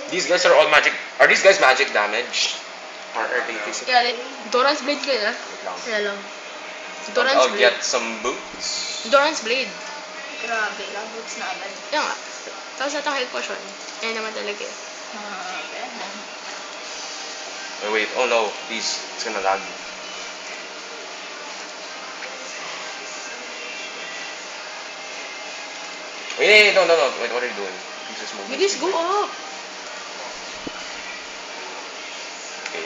These guys are all magic. Are these guys magic damage? Or are they physical? Kaya, Doran's Blade ka na. Wait lang. Kaya lang. Doran's I'll Blade. get some boots. Doran's Blade. Grabe, boots na agad. Yan nga. Tapos ito health potion. Yan naman talaga eh. Wait. Oh no. Please. It's gonna lag. Wait. No. Wait, what are you doing? Please just move. Bilis, go up! Okay.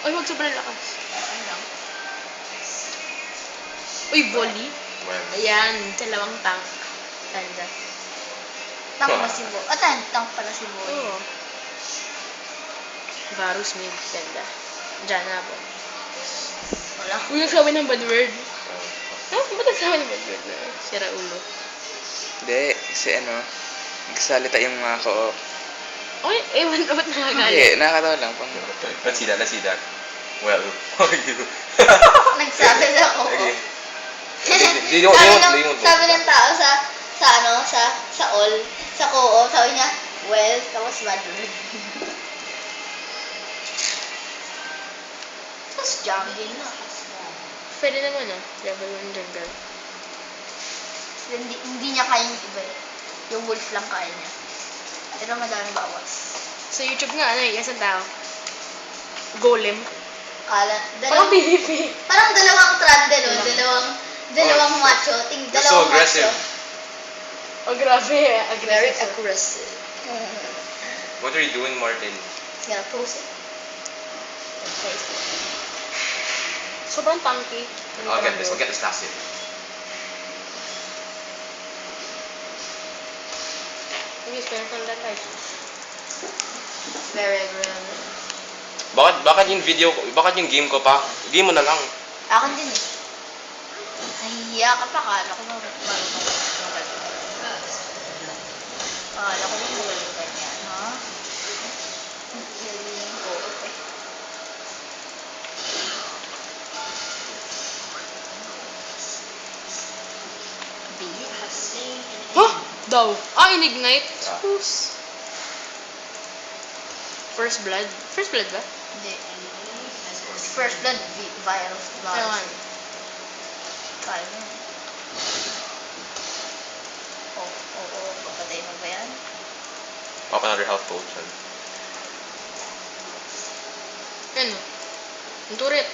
Ay, wag sobrang lakas. Uy, volley. When? Ayan, dalawang tank. Tanda. Tank na si Bo. Tank pala si Bo. Oo. Varus mid, tanda. Diyan na po. Wala. Uy, nagsabi ng bad word. Ba't nagsabi ng bad word na? Sira ulo. Hindi, kasi nagsalita yung mga ko-op. Uy, ewan na ba't Hindi, nakagalit? nakakatawa lang. Let's see that. Well, how are you? Nagsabi na ako. Okay. They won't. Sabi ng tao sa all, sa co-op, sabi niya, well, tapos bad word. Tapos jungle na. Pwede naman level 1 jungle. Hindi niya kaya yung iba eh. Yung wolf lang kaya niya. Pero madaming bawas. Sa YouTube nga, isang tao. Golem. Parang Dalawang, PvP. parang dalawang trundle, dalawang macho. They're so Dalawang aggressive. Oh, grabe. Very Aggressive. aggressive. What are you doing, Martin? He's gonna post it. On Facebook. Sobrang tanky. I'll get this last hit. Hindi, spare from that type. Very aggressive. Bakit yung game ko pa? Game mo na lang. Akin din eh. Nahihiya ka pa, kala ko marunong Kala ko magaling ganyan, ha? Galing ko. Huh? Daw. In-ignite. Ah. Spruce. First blood. First blood ba? Hindi. First blood, virus blood. Ewan. Kaya mo. Papatay mo ba yan? Pop another health potion. Ano? Ang turret.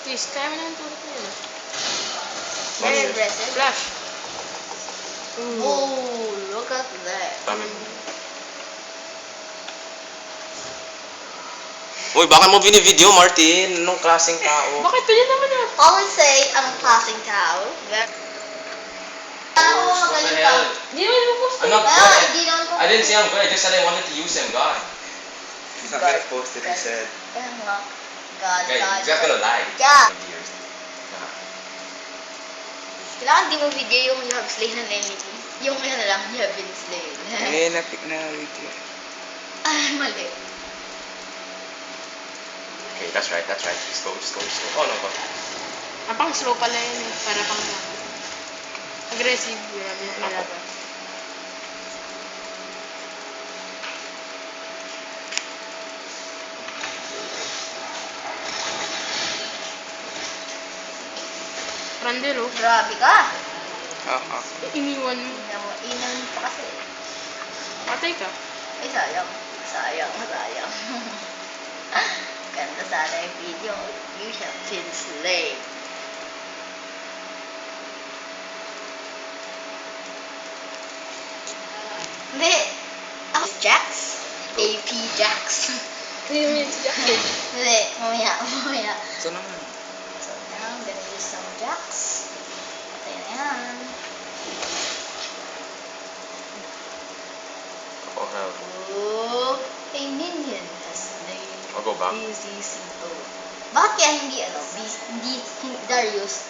Please, kaya mo na yung turret na yun. Very aggressive. Flash. Oh, look at that. Dami. Uy, baka mo video, Martin. Anong klaseng tao? Bakit pwede naman Always say, I'm a passing towel. Ano ko magaling tao? Hindi naman mo post. I'm not Ah, good. hindi naman ko. I didn't say I'm good. I just said I wanted to use him, God. He's not gonna post it, he said. Kaya nga. God. Okay, you guys gonna lie. Yeah. Years. Kailangan di mo video yung you have slain an enemy. Yung yun na lang, you have been slain. Hindi, na-pick na video. Ay, mali. Okay, that's right. Just go. Oh no, God. Ang pang slow pala yun eh. Para pang aggressive. Grabe yung malaban. Randero. Grabe ka. Oo. Iniwan mo. Inan pa kasi. Patay ka. Ay, sayang. Ganda sana yung video. You have been slain. Hindi. Ako, Jax. AP Jax. Hindi mo siya. Hindi, mamaya. Ito naman. So now, I'm gonna use some Jax. Patay na yan. Oh hell. Oh, a minion has slain. I'll go back. Easy, simple. Bakit kaya hindi, hindi Darius?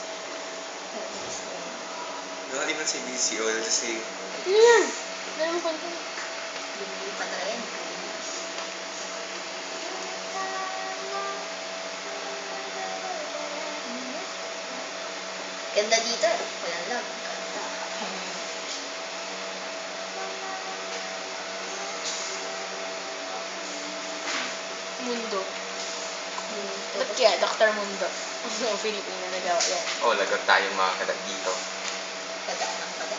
Don't even say BCO, just say Ano yan? Ano mo kwento? Hindi pa talaga yan. Ganda dito eh. Wala lang. Ganda. Mundo. Ba't kaya Dr. Mundo? Filipino nagawa yan. Oh, lagot tayong mga kadat dito. Kada ng kada.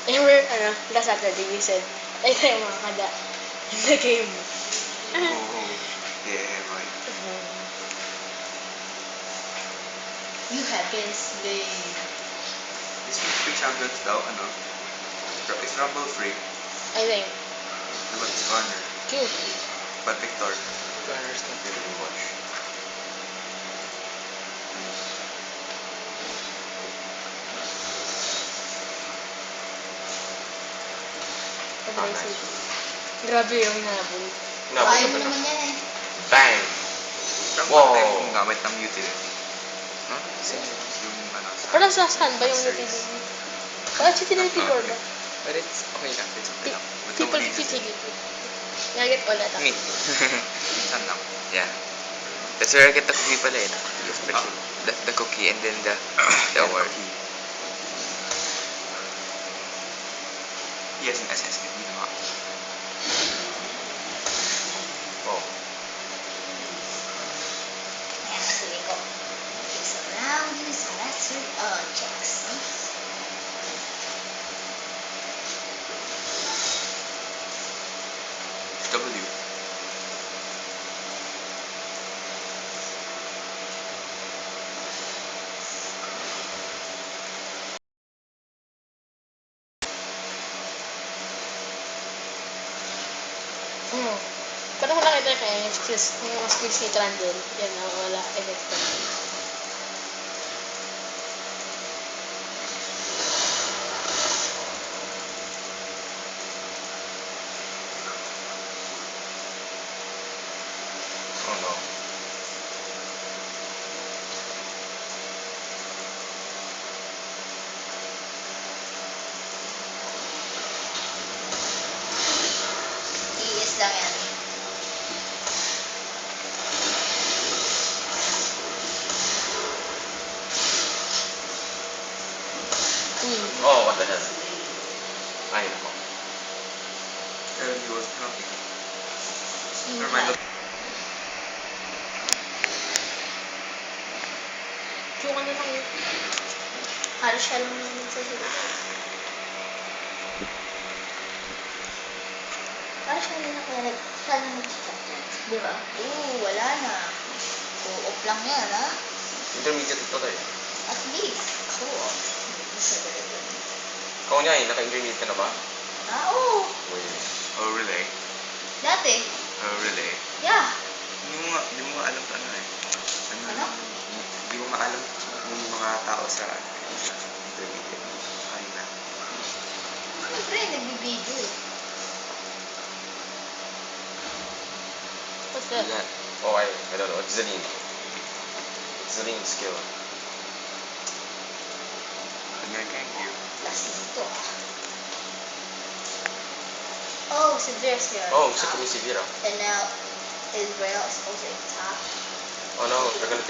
Remember, last Saturday we said, ay tayo mga kada. Nagay mo. Oo. Yeah, right. You have been slain. Is Free Champions daw, ano? Is Rumble free? I think. Diba it's corner? Cute. But Victor? Gunners can't really watch. Aggressive. Grabe yung nabul. Kaya mo naman yan eh. Bang! From Wow. tayo kung gamit ng utility. Huh? Yung ano, Parang sa saan ba yung utility? Parang sa utility core ba? But it's okay lang. It's okay lang. With no People reason. utility. Nugget ulit ako. Me. Minsan lang. Yeah. That's where I get the cookie pala eh. The cookie and then the award. Yes, in SS. Hindi naman. Oh. Ayan, nasuling ko. Surround you sa lesser objects. W. Pero kung nakita kayo yung mga skills ni Trandel, yan na wala effect. Oh no. TS lang yan. Oh, what the hell? Ay, nako. And he was blocking. Yung Never mind. Yung ano lang yun. halos siya lang naman sa sila. Parang siya lang ako siya lang nag-chat. Di ba? Oo, wala na. Co-op lang yan, ha? Intermediate ito tayo. At least, co-op. Hindi siya talaga. Ikaw niya eh, naka-intermediate ka na ba? Oo. Uy. Oh, really? Dati, Oh, really? yeah. Hindi mo nga alam ano eh. Ano? Hindi mo nga alam yung mga tao sa intermediate. Ano na? Siyempre, nagbibideo eh. What's that? That. Oh, I don't know. It's Celine. It's Celine's skill. Thank you. Last dito ah. Oh, so there's your Oh, top. si Vera. And now, Israel is also in top. Oh no, they're gonna.